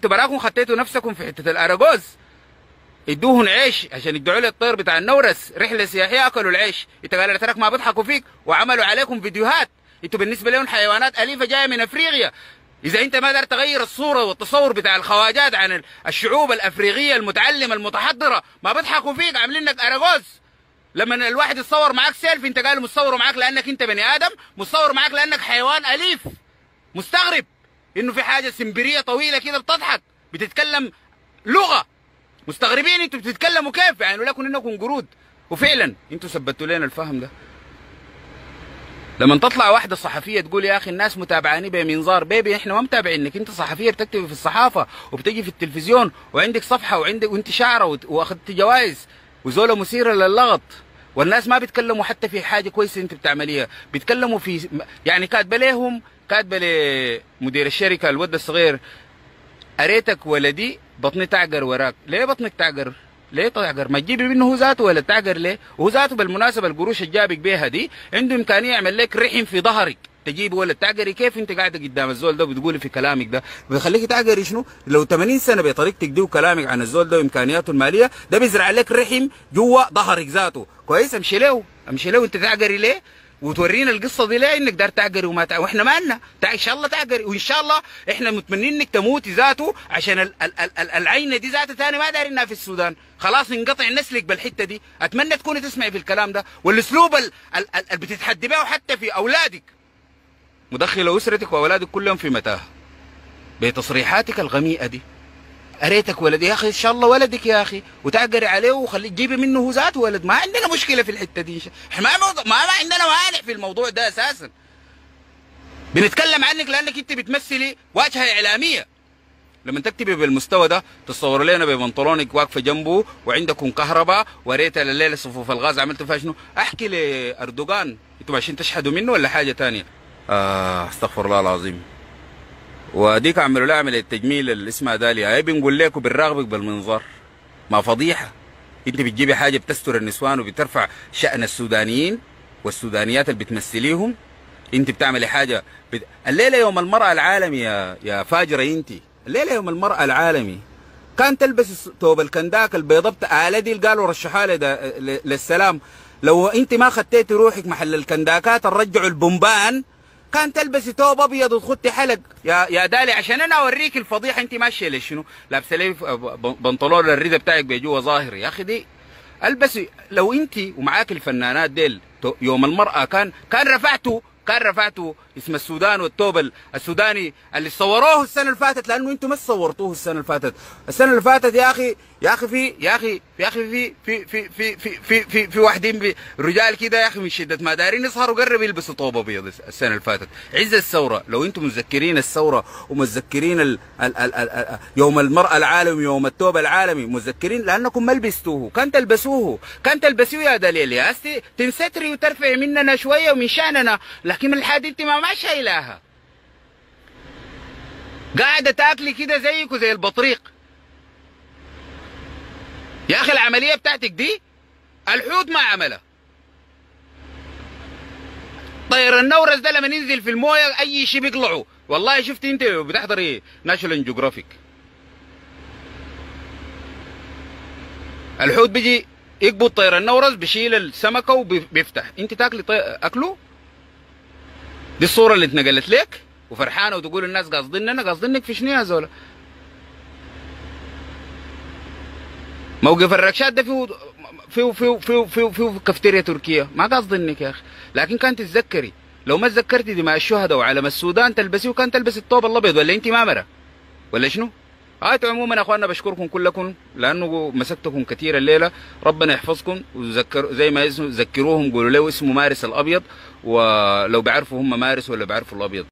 انتوا براكم خطيتوا نفسكم في حته الاراجوز، ادوهن عيش عشان يدعوا لي الطير بتاع النورس رحله سياحيه، اكلوا العيش. انت قال لك ما بيضحكوا فيك وعملوا عليكم فيديوهات. انتوا بالنسبه لهم حيوانات اليفه جايه من افريقيا. اذا انت ما قدرت تغير الصوره والتصور بتاع الخواجات عن الشعوب الافريقيه المتعلمه المتحضره، ما بيضحكوا فيك، عاملين لك اراجوز. لما الواحد يتصور معاك سيلفي انت قال متصور معاك لانك انت بني ادم، متصور معاك لانك حيوان اليف. مستغرب انه في حاجه سمبريه طويله كده بتضحك بتتكلم لغه. مستغربين انتوا بتتكلموا كيف، يعني لكم انكم قرود. وفعلا انتوا ثبتوا لنا الفهم ده. لما تطلع واحده صحفيه تقول يا اخي الناس متابعاني بمنظار، بيبي احنا ما متابعينك، انت صحفيه بتكتبي في الصحافه وبتجي في التلفزيون وعندك صفحه وانت شاعره واخذت جوائز وزوله مثيره للغط، والناس ما بيتكلموا حتى في حاجه كويسه انت بتعمليها، بيتكلموا في يعني كاتبه لهم، كاتبه لمدير الشركه الولد الصغير اريتك ولدي بطني تعقر وراك. ليه بطنك تعقر؟ ليه تعقر؟ ما تجيبي منه هو ذاته ولا تعقر ليه؟ وهو ذاته بالمناسبه القروش اللي جابك بيها دي عنده امكانيه يعمل لك رحم في ظهرك، تجيبي ولا تعقري؟ كيف انت قاعده قدام الزول ده وبتقولي في كلامك ده بيخليك تعقري شنو؟ لو 80 سنه بطريقتك دي وكلامك عن الزول ده وامكانياته الماليه، ده بيزرع لك رحم جوا ظهرك ذاته، كويس؟ امشي له امشي له. انت تعقري ليه؟ وتورينا القصه دي ليه انك دار تعقري وما واحنا مالنا؟ ان شاء الله تعقري، وان شاء الله احنا متمنين انك تموتي ذاته عشان العينه دي ذاتها ثاني ما دارينها في السودان، خلاص انقطع نسلك بالحته دي. اتمنى تكوني تسمعي في الكلام ده والاسلوب اللي بتتحدي به حتى في اولادك، مدخله اسرتك واولادك كلهم في متاهه بتصريحاتك الغميئه دي. اريتك ولد يا اخي، ان شاء الله ولدك يا اخي وتعقري عليه وخليه تجيبي منه هو ذاته ولد، ما عندنا مشكله في الحته دي. احنا ما عندنا مانع في الموضوع ده اساسا. بنتكلم عنك لانك انت بتمثلي واجهه اعلاميه. لما تكتبي بالمستوى ده تصور لنا ببنطلونك واقفه جنبه وعندكم كهرباء وريت الليله صفوف الغاز عملتوا فيها شنو؟ احكي لاردوغان انتوا عشان تشحدوا منه ولا حاجه ثانيه؟ استغفر الله العظيم. وديك عملوا لها عمليه التجميل اللي اسمها داليا، هي بنقول لكم بنراقبك بالمنظار. ما فضيحه. انت بتجيبي حاجه بتستر النسوان وبترفع شأن السودانيين والسودانيات اللي بتمثليهم. انت بتعملي حاجه الليله يوم المراه العالمي يا فاجره انت، الليله يوم المراه العالمي كان تلبس ثوب الكنداك البيضاء بتاع دي اللي قالوا رشحها للسلام. لو انت ما خديتي روحك محل الكنداكات الرجعوا البومبان كان تلبسي ثوب ابيض وتخطي حلق يا دالي عشان انا اوريك الفضيحه. انت ماشيه ليش شنو؟ لابسه لي بنطلون الرده بتاعك بجوا ظاهر يا اخي دي البسي. لو انت ومعاك الفنانات ديل يوم المراه كان رفعتوا اسم السودان والثوب السوداني اللي صوروه السنه اللي فاتت، لانه انتم ما صورتوه السنه اللي فاتت. السنه اللي فاتت يا اخي في واحدين رجال كده يا اخي من شده ما دارين يسهروا قربوا يلبسوا طوب ابيض السنه اللي فاتت عز الثوره. لو انتم متذكرين الثوره ومتذكرين يوم المراه العالمي يوم الثوب العالمي متذكرين لانكم ما لبستوه، كان تلبسوه يا دليل يا استي تنستري وترفعي مننا شويه ومن شاننا، لكن من الحاجه انت ما شايلاها. قاعده تاكلي كده زيك وزي البطريق. يا اخي العمليه بتاعتك دي الحوت ما عملها. طير النورس ده لما ينزل في المويه اي شيء بيطلعوا. والله شفت انت بتحضري ناشونال جيوغرافيك، الحوت بيجي يقبض طير النورس بيشيل السمكه وبيفتح، انت تاكلي اكله. دي الصوره اللي اتنقلت لك وفرحانه وتقول الناس قاصدينك في شنو يا زوله؟ موقف الركشات ده فيه كافتيريا تركيا، ما قاصدينك يا اخي، لكن كانت تتذكري لو ما تذكرتي دماء الشهداء وعلم السودان تلبسيه وكان تلبس الثوب الابيض، ولا انت ما مرة ولا شنو؟ عموما يا اخواننا بشكركم كلكم لانه مسكتكم كثير الليله، ربنا يحفظكم وذكر زي ما ذكروهم قولوا له اسمه مارس الابيض، ولو بيعرفوا هم مارس ولا بيعرفوا الابيض.